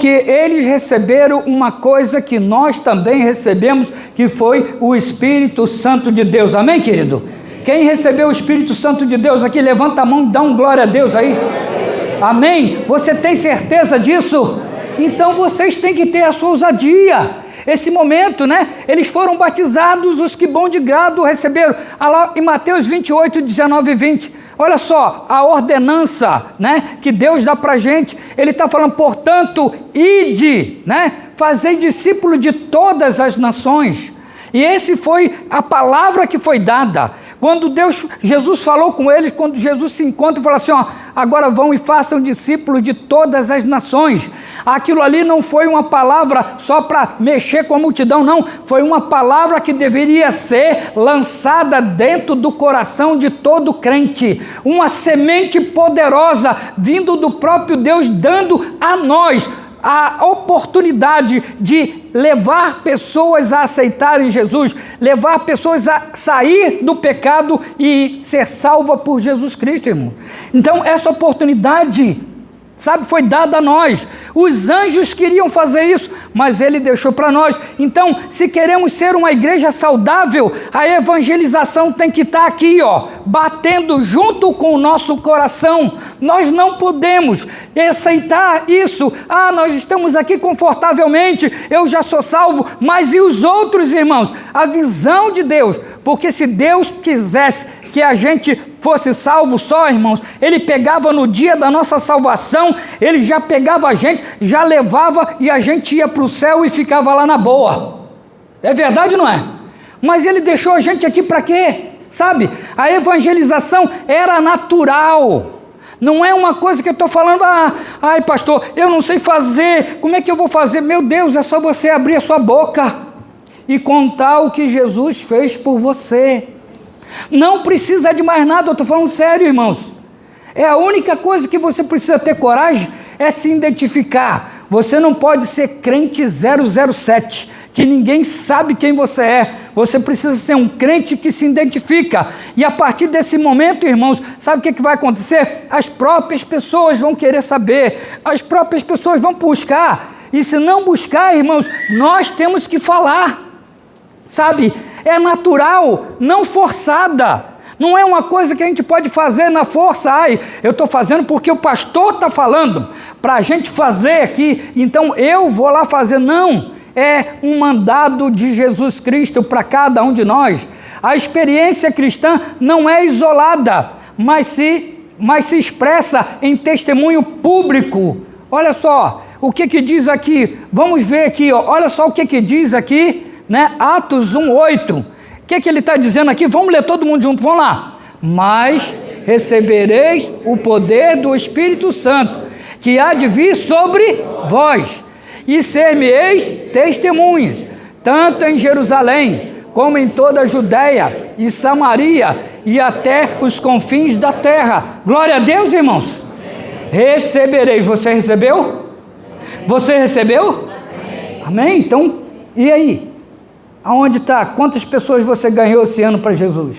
Porque eles receberam uma coisa que nós também recebemos, que foi o Espírito Santo de Deus. Amém, querido? Quem recebeu o Espírito Santo de Deus aqui, levanta a mão e dá um glória a Deus aí. Amém? Você tem certeza disso? Então vocês têm que ter a sua ousadia. Esse momento, né? Eles foram batizados, os que bom de grado receberam. Lá em Mateus 28, 19 e 20. Olha só, a ordenança, né, que Deus dá para a gente. Ele está falando, portanto, ide, né? Fazei discípulo de todas as nações. E esse foi a palavra que foi dada. Quando Jesus falou com eles, quando Jesus se encontra e fala assim, ó, agora vão e façam discípulos de todas as nações. Aquilo ali não foi uma palavra só para mexer com a multidão, não. Foi uma palavra que deveria ser lançada dentro do coração de todo crente. Uma semente poderosa vindo do próprio Deus, dando a nós a oportunidade de levar pessoas a aceitarem Jesus, levar pessoas a sair do pecado e ser salva por Jesus Cristo, irmão. Então essa oportunidade, sabe, foi dada a nós. Os anjos queriam fazer isso, mas ele deixou para nós. Então, se queremos ser uma igreja saudável, a evangelização tem que estar aqui, ó, batendo junto com o nosso coração. Nós não podemos aceitar isso. Ah, nós estamos aqui confortavelmente, eu já sou salvo, mas e os outros, irmãos? A visão de Deus, porque se Deus quisesse que a gente fosse salvo só, irmãos, ele pegava no dia da nossa salvação, ele já pegava a gente, já levava e a gente ia para o céu e ficava lá na boa. É verdade ou não é? Mas ele deixou a gente aqui para quê? Sabe, a evangelização era natural. Não é uma coisa que eu estou falando, ai pastor, eu não sei fazer, como é que eu vou fazer? Meu Deus, é só você abrir a sua boca e contar o que Jesus fez por você. Não precisa de mais nada, eu estou falando sério, irmãos. É a única coisa que você precisa ter coragem, é se identificar. Você não pode ser crente 007, que ninguém sabe quem você é. Você precisa ser um crente que se identifica. E a partir desse momento, irmãos, sabe o que vai acontecer? As próprias pessoas vão querer saber, as próprias pessoas vão buscar. E se não buscar, irmãos, nós temos que falar. Sabe, é natural, não forçada. Não é uma coisa que a gente pode fazer na força. Ai, eu estou fazendo porque o pastor está falando para a gente fazer aqui, então eu vou lá fazer. Não, é um mandado de Jesus Cristo para cada um de nós. A experiência cristã não é isolada, mas se expressa em testemunho público. Olha só, o que diz aqui? Vamos ver aqui, ó. Olha só o que diz aqui, né? Atos 1:8. O que ele está dizendo aqui? Vamos ler todo mundo junto, vamos lá. Mas recebereis o poder do Espírito Santo, que há de vir sobre vós, e ser-me-eis testemunhas, tanto em Jerusalém, como em toda a Judéia e Samaria, e até os confins da terra. Glória a Deus, irmãos. Recebereis. Você recebeu? Você recebeu? Amém? Então, e aí? Aonde está? Quantas pessoas você ganhou esse ano para Jesus?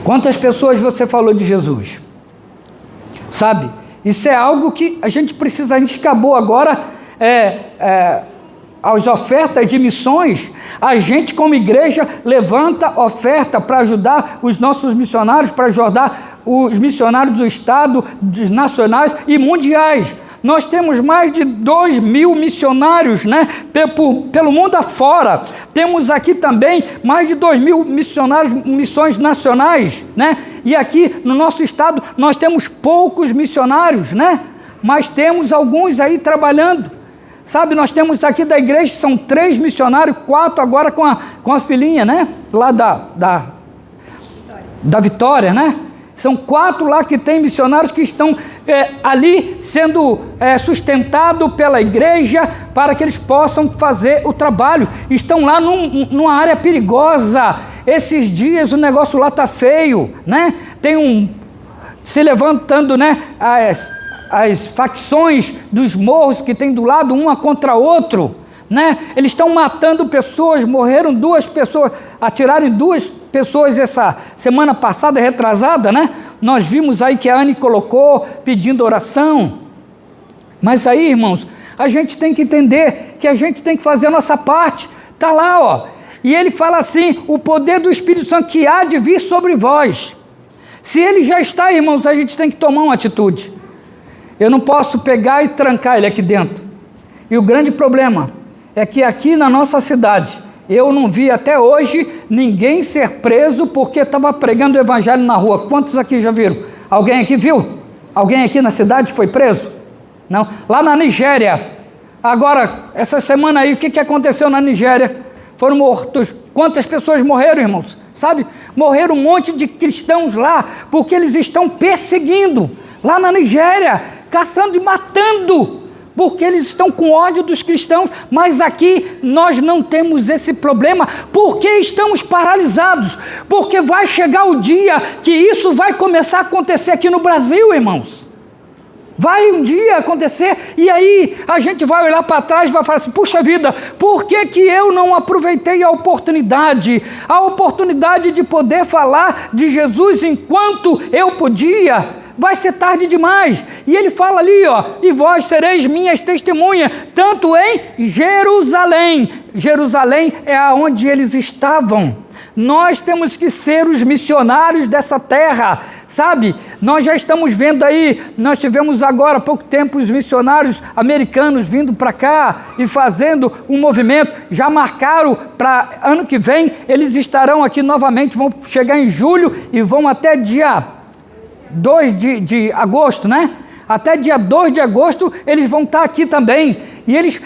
Quantas pessoas você falou de Jesus? Sabe, isso é algo que a gente precisa, a gente acabou agora, as ofertas de missões, a gente como igreja levanta oferta para ajudar os nossos missionários, para ajudar os missionários do estado, dos nacionais e mundiais. Nós temos mais de 2.000 missionários, né, pelo mundo afora. Temos aqui também mais de 2.000 missionários, missões nacionais, né? E aqui no nosso estado nós temos poucos missionários, né? Mas temos alguns aí trabalhando. Sabe, nós temos aqui da igreja, são 3 missionários, 4 agora com a filhinha, né? Lá da Vitória, né? São 4 lá que tem missionários que estão ali sendo sustentados pela igreja para que eles possam fazer o trabalho. Estão lá numa área perigosa. Esses dias o negócio lá está feio, né? Tem se levantando, né? As facções dos morros que tem do lado, uma contra outro, né? Eles estão matando pessoas, morreram 2 pessoas, atiraram em 2 pessoas essa semana passada, retrasada, né? Nós vimos aí que a Anne colocou pedindo oração. Mas aí, irmãos, a gente tem que entender que a gente tem que fazer a nossa parte. Está lá, ó. E ele fala assim, o poder do Espírito Santo que há de vir sobre vós. Se ele já está, irmãos, a gente tem que tomar uma atitude. Eu não posso pegar e trancar ele aqui dentro. E o grande problema é que aqui na nossa cidade, eu não vi até hoje ninguém ser preso porque estava pregando o evangelho na rua. Quantos aqui já viram? Alguém aqui viu? Alguém aqui na cidade foi preso? Não. Lá na Nigéria, agora, essa semana aí, o que aconteceu na Nigéria? Foram mortos. Quantas pessoas morreram, irmãos? Sabe? Morreram um monte de cristãos lá, porque eles estão perseguindo, lá na Nigéria, caçando e matando, porque eles estão com ódio dos cristãos. Mas aqui nós não temos esse problema, porque estamos paralisados, porque vai chegar o dia que isso vai começar a acontecer aqui no Brasil, irmãos. Vai um dia acontecer, e aí a gente vai olhar para trás e vai falar assim, puxa vida, por que eu não aproveitei a oportunidade de poder falar de Jesus enquanto eu podia? Vai ser tarde demais. E ele fala ali, ó, e vós sereis minhas testemunhas, tanto em Jerusalém. Jerusalém é aonde eles estavam. Nós temos que ser os missionários dessa terra, sabe? Nós já estamos vendo aí, nós tivemos agora há pouco tempo os missionários americanos vindo para cá e fazendo um movimento, já marcaram para ano que vem, eles estarão aqui novamente, vão chegar em julho e vão até dia 2 de agosto, né? Até dia 2 de agosto eles vão estar aqui também, e eles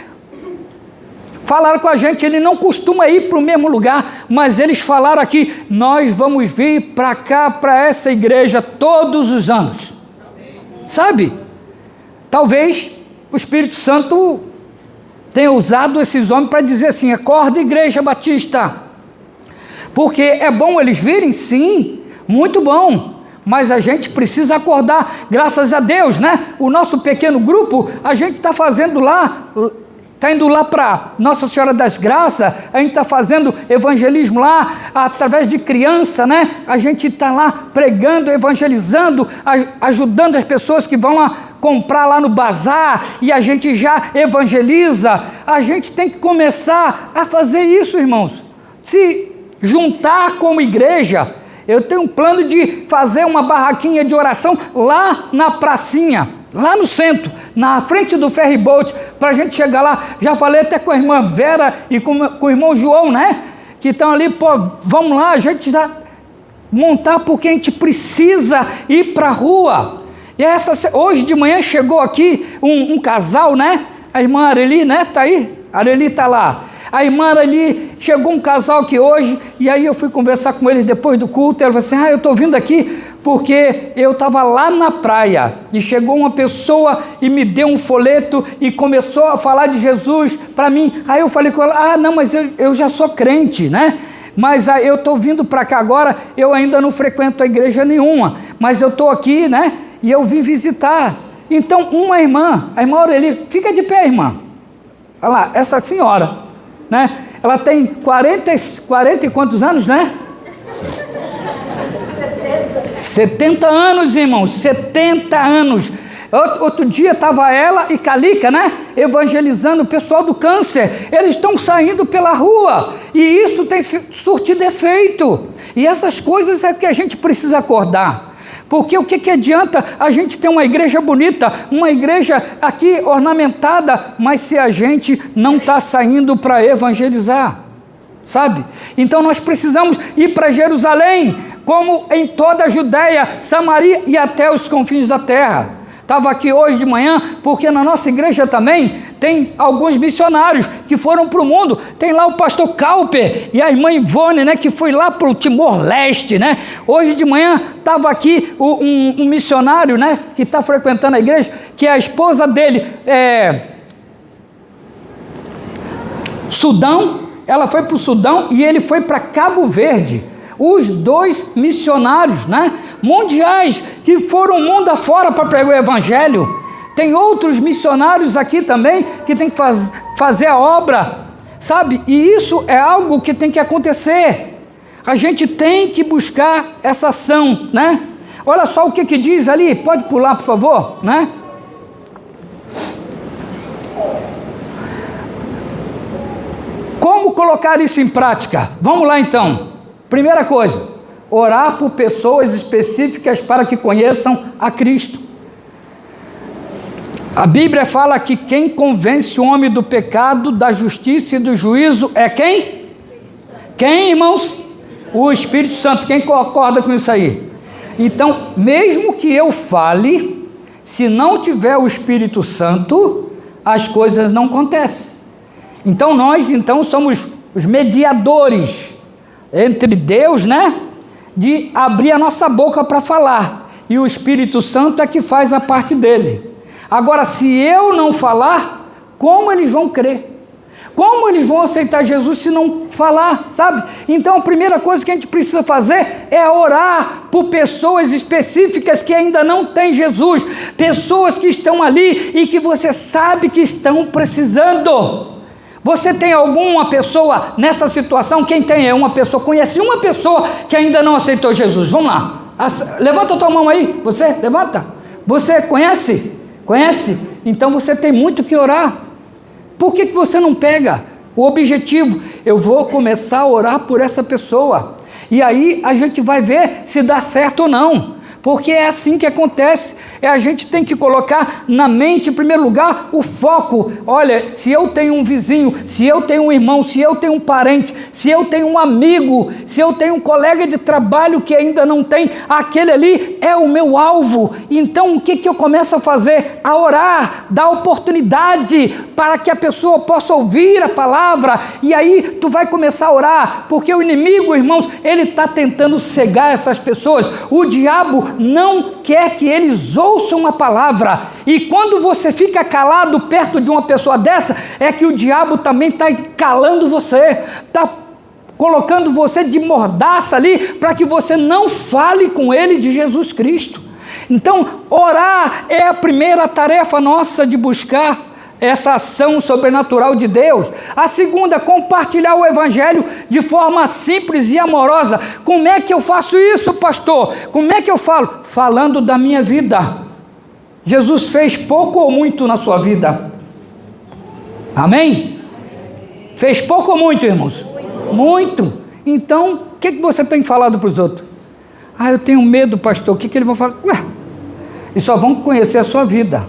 falaram com a gente, ele não costuma ir para o mesmo lugar, mas eles falaram aqui, nós vamos vir para cá, para essa igreja todos os anos. Sabe? Talvez o Espírito Santo tenha usado esses homens para dizer assim, acorda, Igreja Batista. Porque é bom eles virem? Sim, muito bom. Mas a gente precisa acordar, graças a Deus, né? O nosso pequeno grupo, a gente está fazendo lá... Está indo lá para Nossa Senhora das Graças, a gente está fazendo evangelismo lá, através de criança, né? A gente está lá pregando, evangelizando, ajudando as pessoas que vão lá comprar lá no bazar, e a gente já evangeliza. A gente tem que começar a fazer isso, irmãos. Se juntar como igreja, eu tenho um plano de fazer uma barraquinha de oração lá na pracinha, lá no centro, na frente do ferry boat, para a gente chegar lá. Já falei até com a irmã Vera e com o irmão João, né? Que estão ali, pô, vamos lá, a gente já montar, porque a gente precisa ir para a rua. E hoje de manhã chegou aqui um casal, né? A irmã Areli, né? Está aí? A Areli está lá. A irmã Areli, chegou um casal aqui hoje, e aí eu fui conversar com eles depois do culto, ela falou assim, eu estou vindo aqui porque eu estava lá na praia, e chegou uma pessoa e me deu um folheto, e começou a falar de Jesus para mim. Aí eu falei com ela, não, mas eu já sou crente, né? Mas eu estou vindo para cá agora, eu ainda não frequento a igreja nenhuma, mas eu estou aqui, né? E eu vim visitar. Então uma irmã, a irmã Aureli, fica de pé, irmã. Olha lá, essa senhora, né? Ela tem 40 e quantos anos, né? 70 anos, irmãos, 70 anos. Outro dia estava ela e Calica, né? Evangelizando o pessoal do câncer. Eles estão saindo pela rua, e isso tem surtido efeito. E essas coisas é que a gente precisa acordar. Porque o que adianta a gente ter uma igreja bonita, uma igreja aqui ornamentada, mas se a gente não está saindo para evangelizar, sabe? Então nós precisamos ir para Jerusalém, como em toda a Judéia, Samaria e até os confins da terra. Estava aqui hoje de manhã, porque na nossa igreja também tem alguns missionários que foram para o mundo. Tem lá o pastor Cowper e a irmã Ivone, né, que foi lá para o Timor-Leste, né? Hoje de manhã estava aqui um missionário, né, que está frequentando a igreja, que é a esposa dele, Sudão. Ela foi para o Sudão e ele foi para Cabo Verde. Os dois missionários, né, mundiais, que foram o mundo afora para pregar o evangelho. Tem outros missionários aqui também que tem que fazer a obra, sabe? E isso é algo que tem que acontecer. A gente tem que buscar essa ação, né? Olha só o que diz ali, pode pular, por favor, né? colocar isso em prática? Vamos lá então. Primeira coisa, orar por pessoas específicas para que conheçam a Cristo. A Bíblia fala que quem convence o homem do pecado, da justiça e do juízo é quem? Quem, irmãos? O Espírito Santo. Quem concorda com isso aí? Então, mesmo que eu fale, se não tiver o Espírito Santo, as coisas não acontecem. Então, nós somos os mediadores entre Deus, né? De abrir a nossa boca para falar. E o Espírito Santo é que faz a parte dele. Agora, se eu não falar, como eles vão crer? Como eles vão aceitar Jesus se não falar, sabe? Então, a primeira coisa que a gente precisa fazer é orar por pessoas específicas que ainda não têm Jesus. Pessoas que estão ali e que você sabe que estão precisando. Você tem alguma pessoa nessa situação? Quem tem é uma pessoa, conhece uma pessoa que ainda não aceitou Jesus. Vamos lá. Levanta a tua mão aí. Você, levanta. Você conhece? Conhece? Então você tem muito que orar. Por que você não pega o objetivo? Eu vou começar a orar por essa pessoa. E aí a gente vai ver se dá certo ou não. Porque é assim que acontece. A gente tem que colocar na mente, em primeiro lugar, o foco. Olha, se eu tenho um vizinho, se eu tenho um irmão, se eu tenho um parente, se eu tenho um amigo, se eu tenho um colega de trabalho que ainda não tem, aquele ali é o meu alvo. Então o que eu começo a fazer? A orar, dar oportunidade para que a pessoa possa ouvir a palavra. E aí tu vai começar a orar, porque o inimigo, irmãos, ele está tentando cegar essas pessoas. O diabo não quer que eles ouçam a palavra. E quando você fica calado perto de uma pessoa dessa, é que o diabo também está calando você, está colocando você de mordaça ali, para que você não fale com ele de Jesus Cristo. Então, orar é a primeira tarefa nossa de buscar essa ação sobrenatural de Deus. A segunda, compartilhar o Evangelho de forma simples e amorosa. Como é que eu faço isso, pastor? Como é que eu falo? Falando da minha vida. Jesus fez pouco ou muito na sua vida? Amém? Fez pouco ou muito, irmãos? Muito. Então, o que você tem falado para os outros? Eu tenho medo, pastor. O que eles vão falar? Eles só vão conhecer a sua vida.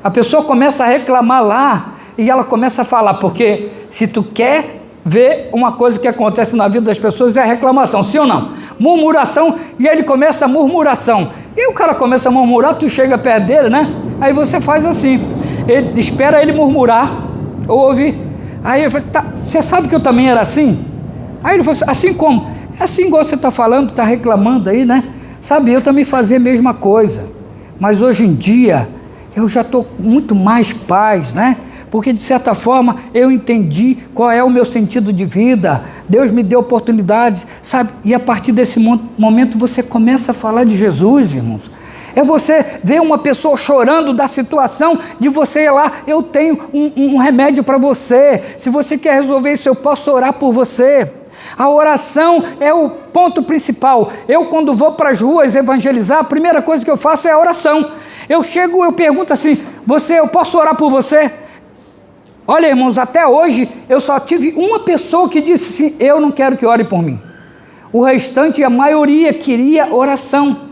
A pessoa começa a reclamar lá e ela começa a falar, porque se tu quer ver uma coisa que acontece na vida das pessoas é a reclamação, sim ou não? Murmuração, e aí ele começa a murmuração. E o cara começa a murmurar, tu chega perto dele, né? Aí você faz assim, espera ele murmurar, ouve, aí ele fala, tá, você sabe que eu também era assim? Aí ele fala assim como? É assim igual você está falando, está reclamando aí, né? Sabe, eu também fazia a mesma coisa, mas hoje em dia eu já estou muito mais paz, né? Porque de certa forma eu entendi qual é o meu sentido de vida. Deus me deu oportunidade, sabe? E a partir desse momento você começa a falar de Jesus, irmãos. É você ver uma pessoa chorando da situação de você ir lá, eu tenho um remédio para você. Se você quer resolver isso, eu posso orar por você. A oração é o ponto principal. Eu, quando vou para as ruas evangelizar, a primeira coisa que eu faço é a oração. Eu chego, eu pergunto assim, eu posso orar por você? Olha, irmãos, até hoje eu só tive uma pessoa que disse assim, eu não quero que ore por mim. O restante, a maioria queria oração.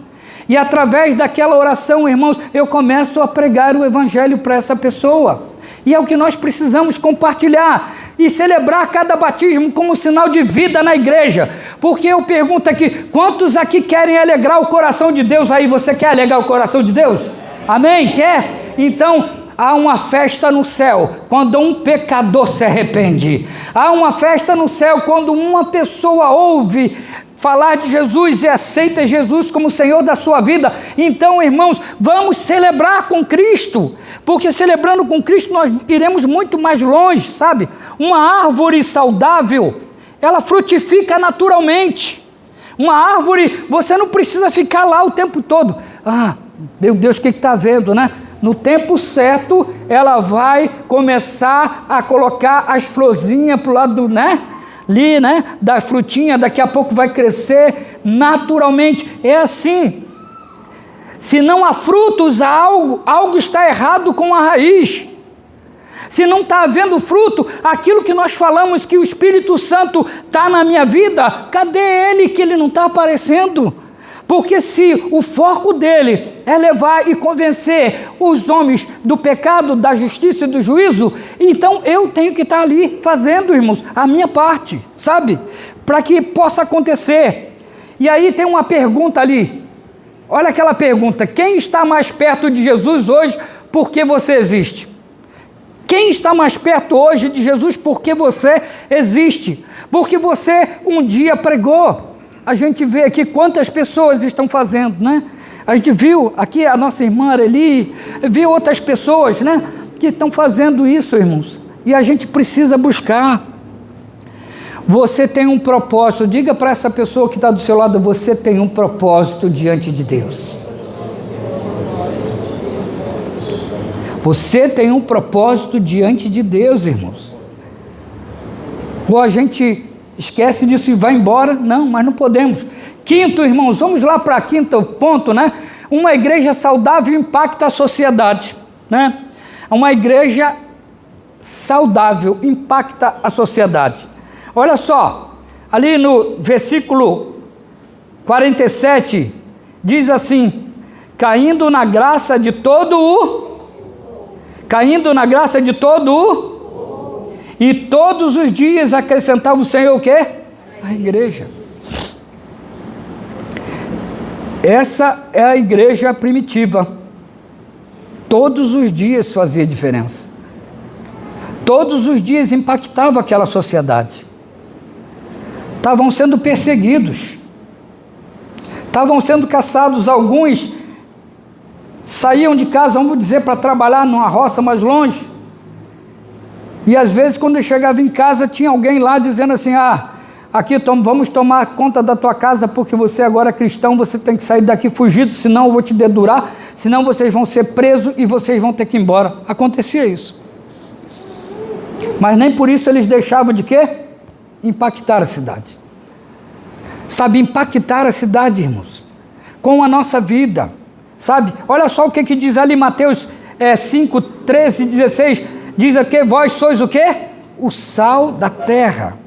E através daquela oração, irmãos, eu começo a pregar o evangelho para essa pessoa. E é o que nós precisamos compartilhar e celebrar cada batismo como sinal de vida na igreja. Porque eu pergunto aqui, quantos aqui querem alegrar o coração de Deus aí? Você quer alegrar o coração de Deus? Amém? Quer? Então, há uma festa no céu quando um pecador se arrepende. Há uma festa no céu quando uma pessoa ouve falar de Jesus e aceita Jesus como Senhor da sua vida. Então, irmãos, vamos celebrar com Cristo, porque celebrando com Cristo nós iremos muito mais longe, sabe? Uma árvore saudável, ela frutifica naturalmente. Uma árvore, você não precisa ficar lá o tempo todo. Meu Deus, o que está vendo, né? No tempo certo, ela vai começar a colocar as florzinhas para o lado, né? Ali, né? Da frutinha, daqui a pouco vai crescer naturalmente. É assim. Se não há frutos, algo está errado com a raiz. Se não está havendo fruto, aquilo que nós falamos que o Espírito Santo está na minha vida, cadê ele que ele não está aparecendo? Porque se o foco dele é levar e convencer os homens do pecado, da justiça e do juízo, então eu tenho que estar ali fazendo, irmãos, a minha parte, sabe? Para que possa acontecer. E aí tem uma pergunta ali. Olha aquela pergunta: quem está mais perto de Jesus hoje porque você existe? Quem está mais perto hoje de Jesus porque você existe? Porque você um dia pregou. A gente vê aqui quantas pessoas estão fazendo, né? A gente viu aqui a nossa irmã Areli, viu outras pessoas, né? Que estão fazendo isso, irmãos. E a gente precisa buscar. Você tem um propósito. Diga para essa pessoa que está do seu lado: você tem um propósito diante de Deus. Você tem um propósito diante de Deus, irmãos. Ou a gente esquece disso e vai embora? Não, mas não podemos. Quinto, irmãos, vamos lá para o quinto ponto, né? Uma igreja saudável impacta a sociedade, né? Uma igreja saudável impacta a sociedade. Olha só, ali no versículo 47, diz assim: caindo na graça de todo o... E todos os dias acrescentava o Senhor o quê? A igreja. Essa é a igreja primitiva. Todos os dias fazia diferença. Todos os dias impactava aquela sociedade. Estavam sendo perseguidos. Estavam sendo caçados. Alguns saíam de casa, vamos dizer, para trabalhar numa roça mais longe. E às vezes, quando eu chegava em casa, tinha alguém lá dizendo assim: aqui vamos tomar conta da tua casa, porque você agora é cristão, você tem que sair daqui fugido, senão eu vou te dedurar, senão vocês vão ser presos e vocês vão ter que ir embora. Acontecia isso. Mas nem por isso eles deixavam de quê? Impactar a cidade. Sabe, impactar a cidade, irmãos, com a nossa vida. Sabe, olha só o que diz ali Mateus 5, 13 e 16. Diz aqui: vós sois o quê? O sal da terra.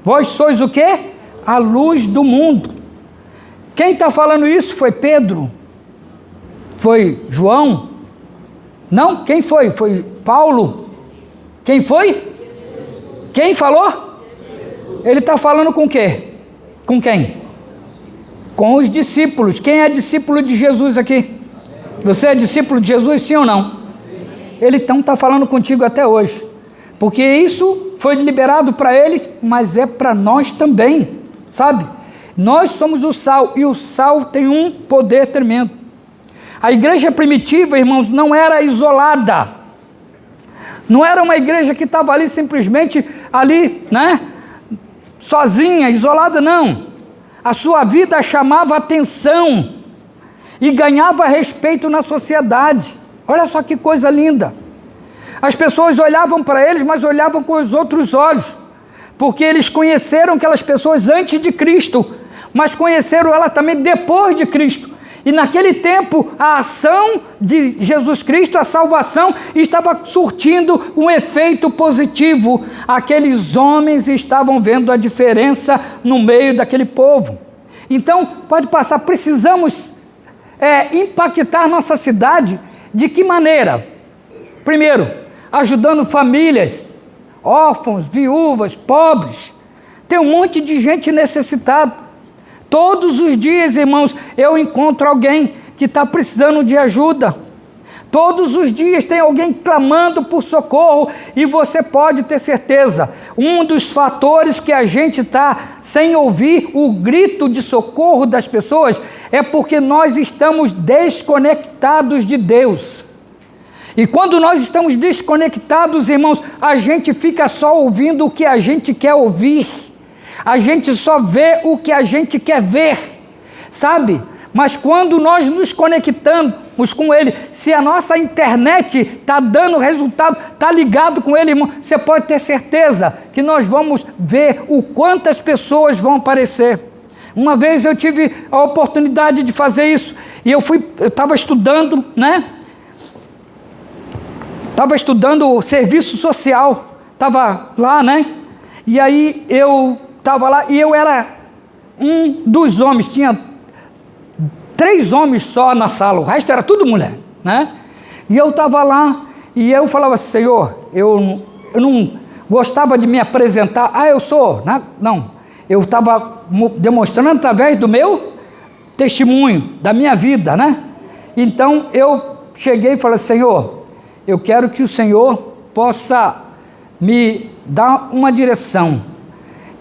Vós sois o quê? A luz do mundo. Quem está falando isso foi Pedro? Foi João? Não, quem foi? Foi Paulo? Quem foi? Quem falou? Ele está falando com o quê? Com quem? Com os discípulos. Quem é discípulo de Jesus aqui? Você é discípulo de Jesus, sim ou não? Ele então está falando contigo até hoje, porque isso foi liberado para eles, mas é para nós também, sabe? Nós somos o sal, e o sal tem um poder tremendo. A igreja primitiva, irmãos, não era isolada, não era uma igreja que estava ali simplesmente ali, né? Sozinha, isolada, não. A sua vida chamava atenção e ganhava respeito na sociedade. Olha só que coisa linda. As pessoas olhavam para eles, mas olhavam com os outros olhos, porque eles conheceram aquelas pessoas antes de Cristo, mas conheceram ela também depois de Cristo. E naquele tempo, a ação de Jesus Cristo, a salvação, estava surtindo um efeito positivo. Aqueles homens estavam vendo a diferença no meio daquele povo. Então, pode passar, precisamos impactar nossa cidade. De que maneira? Primeiro, ajudando famílias, órfãos, viúvas, pobres. Tem um monte de gente necessitada. Todos os dias, irmãos, eu encontro alguém que está precisando de ajuda. Todos os dias tem alguém clamando por socorro, e você pode ter certeza, um dos fatores que a gente está sem ouvir o grito de socorro das pessoas é porque nós estamos desconectados de Deus. E quando nós estamos desconectados, irmãos, a gente fica só ouvindo o que a gente quer ouvir. A gente só vê o que a gente quer ver, sabe? Mas quando nós nos conectamos com Ele, se a nossa internet está dando resultado, está ligado com Ele, irmão, você pode ter certeza que nós vamos ver o quantas pessoas vão aparecer. Uma vez eu tive a oportunidade de fazer isso, e eu estava estudando, né? estava estudando serviço social, estava lá, né? E aí eu estava lá e eu era um dos homens, tinha 3 homens só na sala, o resto era tudo mulher, né? E eu estava lá e eu falava assim, Senhor, eu não gostava de me apresentar, eu sou, né? Não, eu estava demonstrando através do meu testemunho, da minha vida, né? Então eu cheguei e falei, Senhor, eu quero que o Senhor possa me dar uma direção.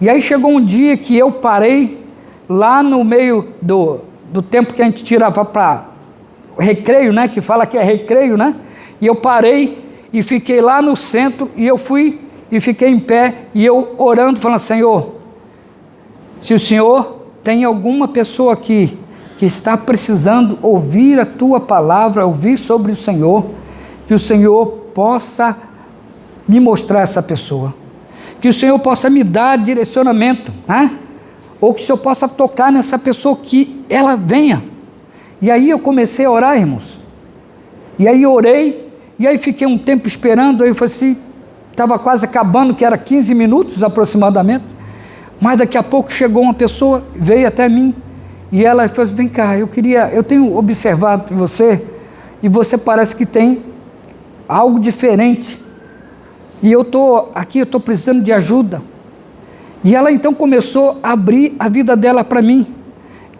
E aí chegou um dia que eu parei lá no meio do tempo que a gente tirava para recreio, né? Que fala que é recreio, né? E eu parei e fiquei lá no centro e eu fui e fiquei em pé e eu orando, falando, Senhor, se o Senhor tem alguma pessoa aqui que está precisando ouvir a Tua palavra, ouvir sobre o Senhor, que o Senhor possa me mostrar essa pessoa, que o Senhor possa me dar direcionamento, né? Ou que o Senhor possa tocar nessa pessoa, que ela venha. E aí eu comecei a orar, irmãos, e aí orei, e aí fiquei um tempo esperando, aí eu falei assim, estava quase acabando, que era 15 minutos aproximadamente, mas daqui a pouco chegou uma pessoa, veio até mim, e ela falou assim, vem cá, eu tenho observado em você, e você parece que tem algo diferente, e eu estou precisando de ajuda. E ela então começou a abrir a vida dela para mim.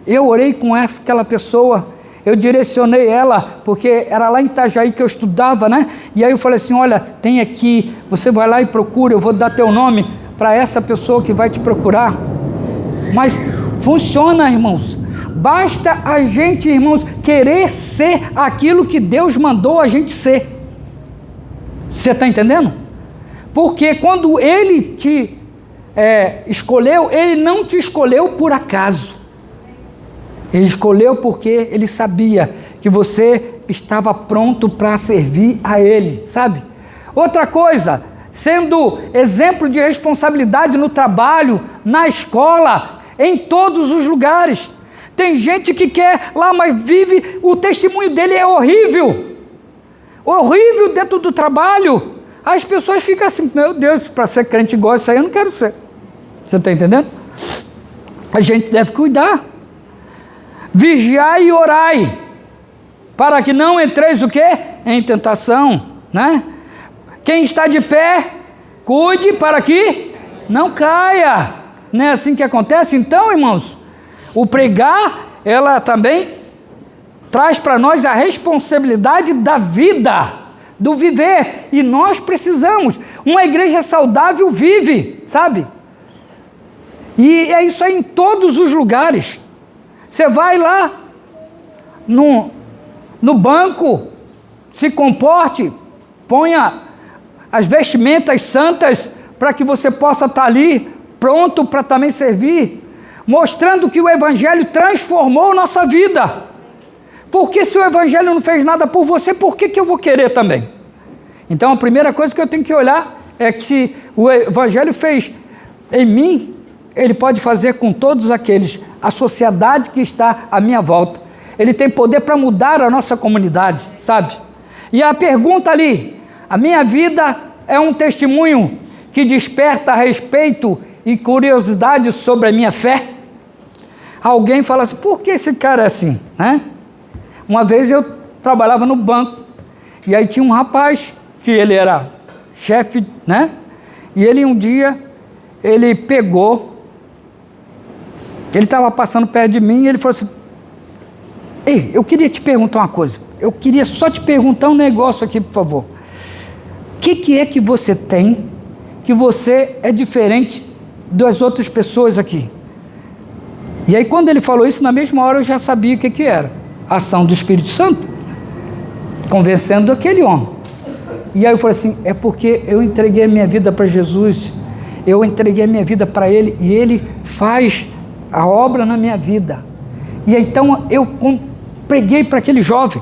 Eu orei com aquela pessoa, eu direcionei ela, porque era lá em Itajaí que eu estudava, né? E aí eu falei assim, olha, tem aqui, você vai lá e procura, eu vou dar teu nome para essa pessoa que vai te procurar. Mas funciona, irmãos. Basta a gente, irmãos, querer ser aquilo que Deus mandou a gente ser. Você está entendendo? Porque quando Ele te escolheu, Ele não te escolheu por acaso. Ele escolheu porque Ele sabia que você estava pronto para servir a Ele, sabe? Outra coisa, sendo exemplo de responsabilidade no trabalho, na escola, em todos os lugares. Tem gente que quer lá, mas vive, o testemunho dele é horrível. Horrível dentro do trabalho. As pessoas ficam assim, meu Deus, para ser crente igual isso aí eu não quero ser. Você está entendendo? A gente deve cuidar. Vigiai e orai, para que não entreis o quê? Em tentação, né? Quem está de pé, cuide para que não caia. Não é assim que acontece? Então, irmãos, o pregar, ela também traz para nós a responsabilidade da vida, do viver, e nós precisamos. Uma igreja saudável vive, sabe? E é isso aí em todos os lugares. Você vai lá no banco, se comporte, ponha as vestimentas santas para que você possa estar ali pronto para também servir, mostrando que o Evangelho transformou nossa vida. Porque se o Evangelho não fez nada por você, por que eu vou querer também? Então a primeira coisa que eu tenho que olhar é que se o Evangelho fez em mim, ele pode fazer com todos aqueles, a sociedade que está à minha volta. Ele tem poder para mudar a nossa comunidade, sabe? E a pergunta ali, a minha vida é um testemunho que desperta respeito e curiosidade sobre a minha fé? Alguém fala assim, por que esse cara é assim, né? Uma vez eu trabalhava no banco, e aí tinha um rapaz, que ele era chefe, né? E ele um dia, ele pegou, ele estava passando perto de mim, e ele falou assim, ei, eu queria te perguntar uma coisa, eu queria só te perguntar um negócio aqui, por favor. O que é que você tem, que você é diferente das outras pessoas aqui? E aí quando ele falou isso, na mesma hora eu já sabia o que era. A ação do Espírito Santo, convencendo aquele homem. E aí eu falei assim, é porque eu entreguei a minha vida para Jesus, eu entreguei a minha vida para Ele, e Ele faz a obra na minha vida. E então eu preguei para aquele jovem,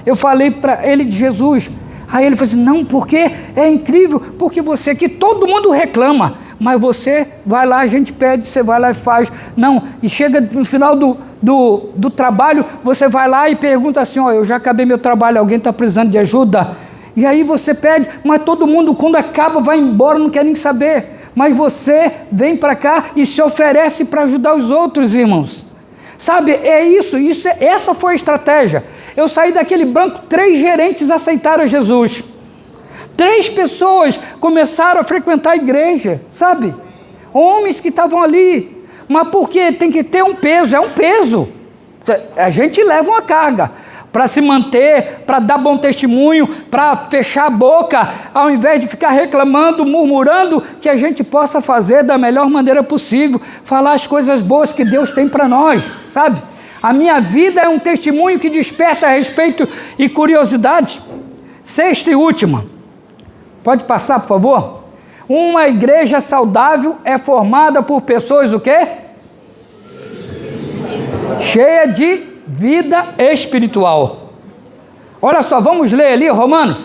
eu falei para ele de Jesus. Aí ele falou assim, não, porque é incrível, porque você aqui, todo mundo reclama, mas você vai lá, a gente pede, você vai lá e faz. Não, e chega no final do trabalho, você vai lá e pergunta assim, ó, eu já acabei meu trabalho, alguém está precisando de ajuda? E aí você pede, mas todo mundo quando acaba vai embora, não quer nem saber. Mas você vem para cá e se oferece para ajudar os outros, irmãos. Sabe, essa foi a estratégia. Eu saí daquele banco, 3 gerentes aceitaram Jesus. 3 pessoas começaram a frequentar a igreja, sabe? Homens que estavam ali. Mas por quê? Tem que ter um peso, é um peso. A gente leva uma carga para se manter, para dar bom testemunho, para fechar a boca, ao invés de ficar reclamando, murmurando, que a gente possa fazer da melhor maneira possível, falar as coisas boas que Deus tem para nós, sabe? A minha vida é um testemunho que desperta respeito e curiosidade. 6ª e última, pode passar, por favor? Uma igreja saudável é formada por pessoas o quê? Cheia de vida espiritual. Olha só, vamos ler ali, Romanos.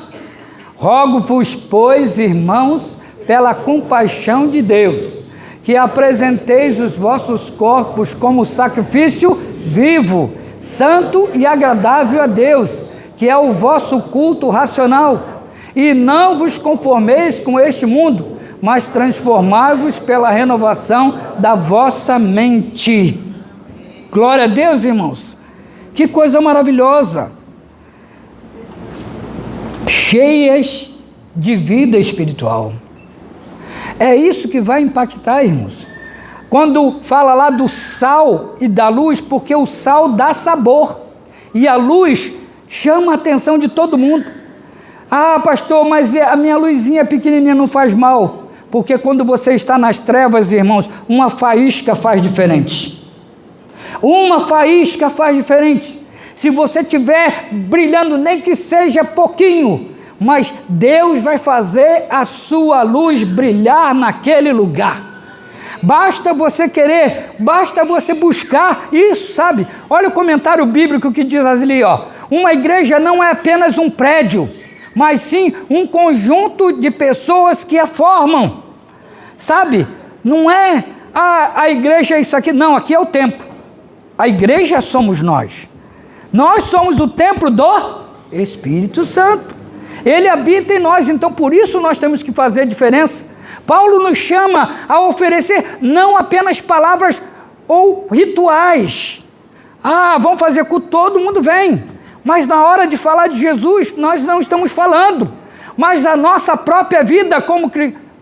Rogo-vos, pois, irmãos, pela compaixão de Deus, que apresenteis os vossos corpos como sacrifício vivo, santo e agradável a Deus, que é o vosso culto racional. E não vos conformeis com este mundo, mas transformai-vos pela renovação da vossa mente. Glória a Deus, irmãos. Que coisa maravilhosa. Cheias de vida espiritual. É isso que vai impactar, irmãos. Quando fala lá do sal e da luz, porque o sal dá sabor e a luz chama a atenção de todo mundo. Ah, pastor, mas a minha luzinha pequenininha não faz mal. Porque quando você está nas trevas, irmãos, uma faísca faz diferente. Uma faísca faz diferente. Se você estiver brilhando, nem que seja pouquinho, mas Deus vai fazer a sua luz brilhar naquele lugar. Basta você querer, basta você buscar isso, sabe? Olha o comentário bíblico que diz ali, ó. Uma igreja não é apenas um prédio, mas sim um conjunto de pessoas que a formam. Sabe? Não é a igreja é isso aqui, não, aqui é o templo. A igreja somos nós. Nós somos o templo do Espírito Santo. Ele habita em nós, então por isso nós temos que fazer diferença. Paulo nos chama a oferecer não apenas palavras ou rituais. Ah, vamos fazer culto, todo mundo vem. Mas na hora de falar de Jesus, nós não estamos falando. Mas a nossa própria vida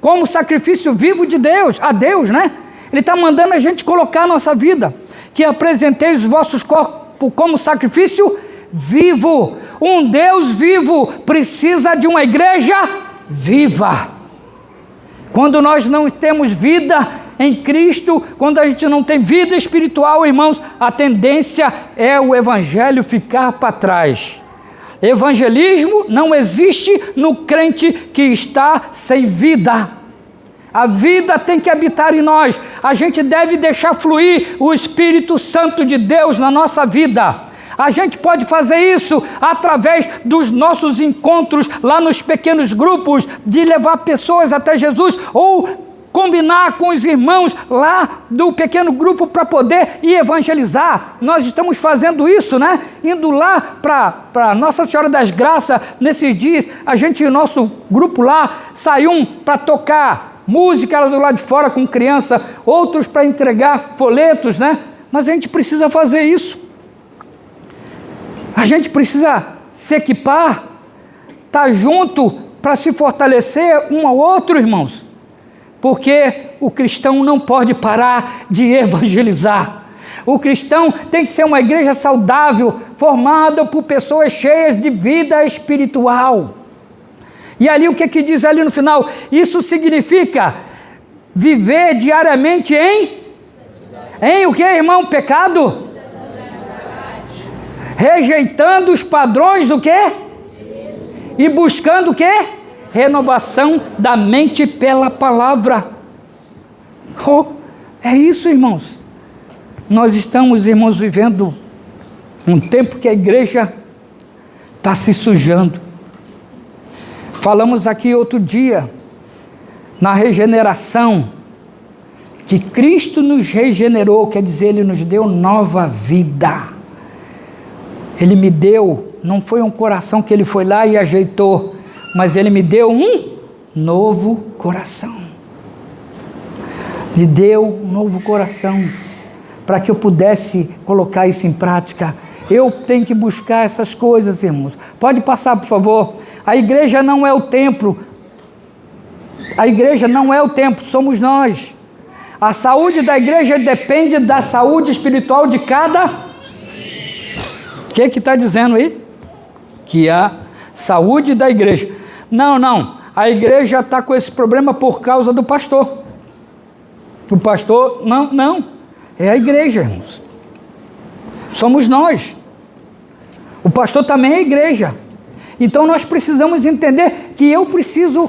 como sacrifício vivo de Deus, a Deus, né? Ele está mandando a gente colocar a nossa vida. Que apresenteis os vossos corpos como sacrifício vivo. Um Deus vivo precisa de uma igreja viva. Quando nós não temos vida em Cristo, quando a gente não tem vida espiritual, irmãos, a tendência é o evangelho ficar para trás. Evangelismo não existe no crente que está sem vida. A vida tem que habitar em nós. A gente deve deixar fluir o Espírito Santo de Deus na nossa vida. A gente pode fazer isso através dos nossos encontros lá nos pequenos grupos, de levar pessoas até Jesus, ou combinar com os irmãos lá do pequeno grupo para poder ir evangelizar. Nós estamos fazendo isso, né? Indo lá para Nossa Senhora das Graças, nesses dias, o nosso grupo lá, saiu para tocar música lá do lado de fora com criança, outros para entregar folhetos, né? Mas a gente precisa fazer isso. A gente precisa se equipar, estar junto para se fortalecer um ao outro, irmãos. Porque o cristão não pode parar de evangelizar. O cristão tem que ser uma igreja saudável, formada por pessoas cheias de vida espiritual. E ali o que diz ali no final? Isso significa viver diariamente em o que, irmão? Pecado? Rejeitando os padrões do quê? E buscando o quê? Renovação da mente pela palavra. Oh, é isso, irmãos. Nós estamos, irmãos, vivendo um tempo que a igreja está se sujando. Falamos aqui outro dia, na regeneração, que Cristo nos regenerou, quer dizer, Ele nos deu nova vida. Ele me deu, não foi um coração que Ele foi lá e ajeitou, mas Ele me deu um novo coração. Me deu um novo coração, para que eu pudesse colocar isso em prática. Eu tenho que buscar essas coisas, irmãos. Pode passar, por favor. A igreja não é o templo. A igreja não é o templo, somos nós. A saúde da igreja depende da saúde espiritual de cada... O que está dizendo aí? Que a saúde da igreja. Não. A igreja está com esse problema por causa do pastor. O pastor, não. É a igreja, irmãos. Somos nós. O pastor também é a igreja. Então nós precisamos entender que eu preciso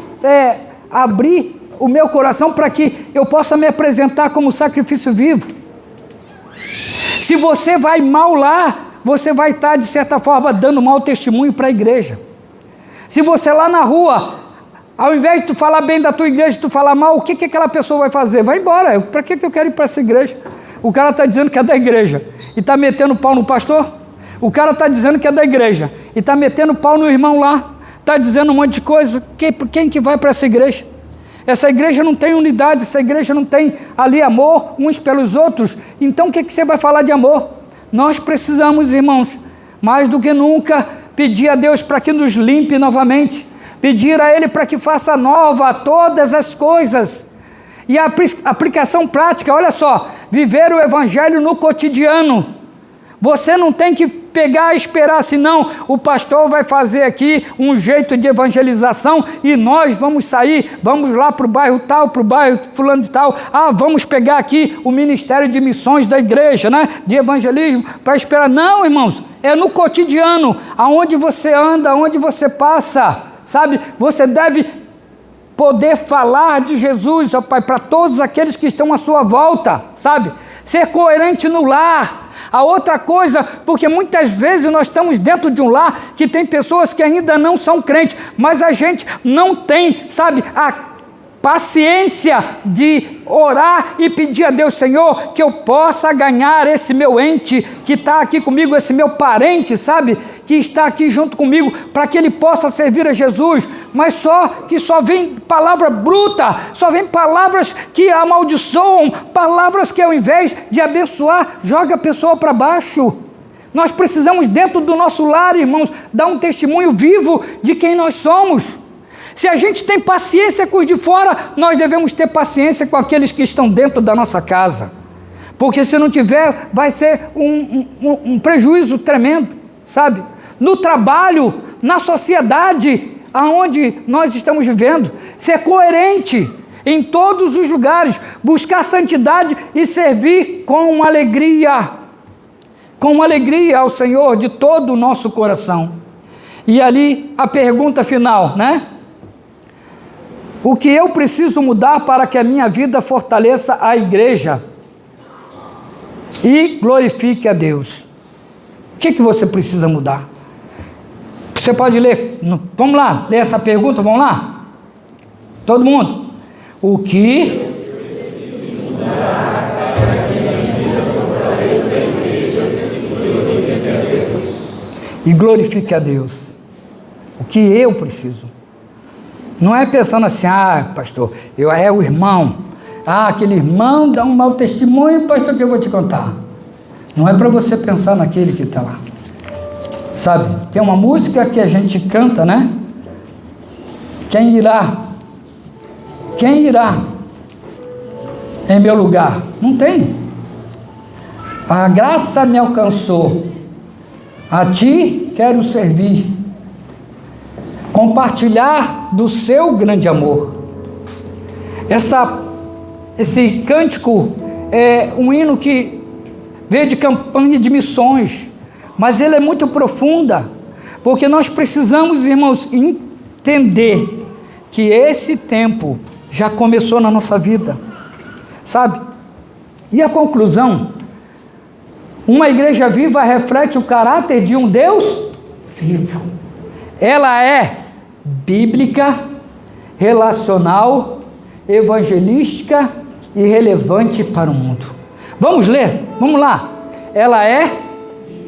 abrir o meu coração para que eu possa me apresentar como sacrifício vivo. Se você vai mal lá, você vai estar, de certa forma, dando mau testemunho para a igreja. Se você lá na rua, ao invés de tu falar bem da tua igreja, tu falar mal, o que aquela pessoa vai fazer? Vai embora. Para que eu quero ir para essa igreja? O cara está dizendo que é da igreja e está metendo pau no pastor. O cara está dizendo que é da igreja e está metendo pau no irmão lá. Está dizendo um monte de coisa. Quem que vai para essa igreja? Essa igreja não tem unidade, essa igreja não tem ali amor uns pelos outros. Então o que você vai falar de amor? Nós precisamos, irmãos, mais do que nunca, pedir a Deus para que nos limpe novamente. Pedir a Ele para que faça nova todas as coisas. E a aplicação prática, olha só, viver o evangelho no cotidiano. Você não tem que pegar e esperar, senão o pastor vai fazer aqui um jeito de evangelização e nós vamos sair, vamos lá para o bairro tal, para o bairro fulano de tal, vamos pegar aqui o ministério de missões da igreja, né, de evangelismo, para esperar. Não, irmãos, é no cotidiano, aonde você anda, aonde você passa, sabe, você deve poder falar de Jesus, ó Pai, para todos aqueles que estão à sua volta, sabe, ser coerente no lar. A outra coisa, porque muitas vezes nós estamos dentro de um lar que tem pessoas que ainda não são crentes, mas a gente não tem, sabe, a paciência de orar e pedir a Deus, Senhor, que eu possa ganhar esse meu ente que está aqui comigo, esse meu parente, sabe, que está aqui junto comigo, para que ele possa servir a Jesus. Mas só vem palavra bruta, só vem palavras que amaldiçoam, palavras que ao invés de abençoar, joga a pessoa para baixo. Nós precisamos dentro do nosso lar, irmãos, dar um testemunho vivo de quem nós somos. Se a gente tem paciência com os de fora, nós devemos ter paciência com aqueles que estão dentro da nossa casa. Porque se não tiver, vai ser um prejuízo tremendo, sabe? No trabalho, na sociedade aonde nós estamos vivendo, ser coerente em todos os lugares, buscar santidade e servir com alegria ao Senhor de todo o nosso coração. E ali a pergunta final, né? O que eu preciso mudar para que a minha vida fortaleça a igreja e glorifique a Deus? O que você precisa mudar? Você pode ler, vamos lá, ler essa pergunta, vamos lá? Todo mundo. O que e glorifique a Deus. O que eu preciso? Não é pensando assim, pastor, é o irmão. Aquele irmão dá um mau testemunho, pastor, que eu vou te contar. Não é para você pensar naquele que está lá. Sabe, tem uma música que a gente canta, né? Quem irá em meu lugar? Não tem. A graça me alcançou, a ti quero servir, compartilhar do seu grande amor. Esse cântico é um hino que veio de campanha de missões, mas ele é muito profunda, porque nós precisamos, irmãos, entender que esse tempo já começou na nossa vida, sabe? E a conclusão, uma igreja viva reflete o caráter de um Deus vivo. Ela é bíblica, relacional, evangelística e relevante para o mundo. Vamos ler? Vamos lá. Ela é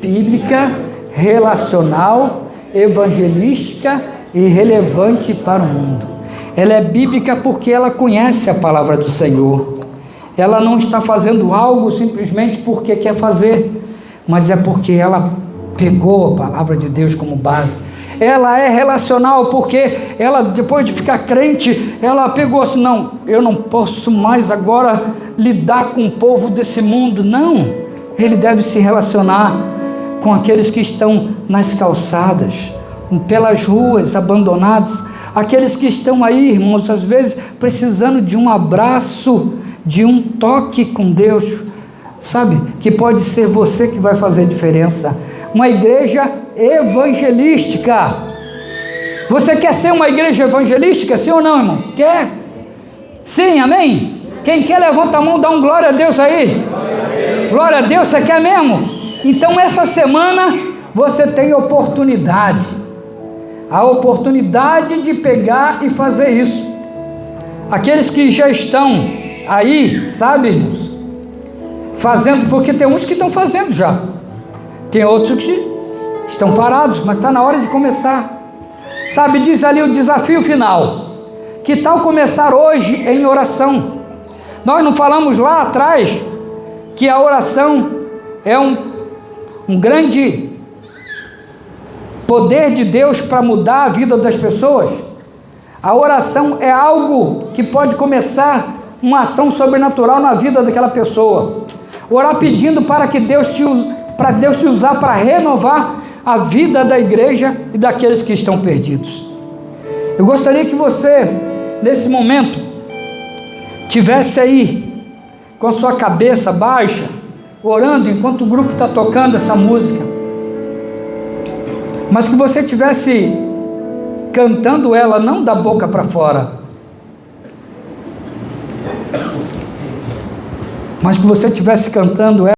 bíblica, relacional, evangelística e relevante para o mundo. Ela é bíblica porque ela conhece a palavra do Senhor. Ela não está fazendo algo simplesmente porque quer fazer, mas é porque ela pegou a palavra de Deus como base. Ela é relacional porque ela, depois de ficar crente, ela pegou assim, não, eu não posso mais agora lidar com o povo desse mundo. Não, ele deve se relacionar com aqueles que estão nas calçadas, pelas ruas abandonados, aqueles que estão aí, irmãos, às vezes precisando de um abraço, de um toque com Deus, sabe, que pode ser você que vai fazer diferença. Uma igreja evangelística. Você quer ser uma igreja evangelística, sim ou não, irmão? Quer? Sim, amém? Quem quer, levanta a mão, dá um glória a Deus aí. Glória a Deus, você quer mesmo? Então essa semana você tem oportunidade, a oportunidade de pegar e fazer isso. Aqueles que já estão aí, sabe, irmãos, fazendo, porque tem uns que estão fazendo já, tem outros que estão parados, mas está na hora de começar, sabe, diz ali o desafio final. Que tal começar hoje em oração? Nós não falamos lá atrás que a oração é um grande poder de Deus para mudar a vida das pessoas? A oração é algo que pode começar uma ação sobrenatural na vida daquela pessoa. Orar pedindo para que Deus te usar para renovar a vida da igreja e daqueles que estão perdidos. Eu gostaria que você, nesse momento, tivesse aí com a sua cabeça baixa, orando enquanto o grupo está tocando essa música, mas que você tivesse cantando ela não da boca para fora, mas que você estivesse cantando ela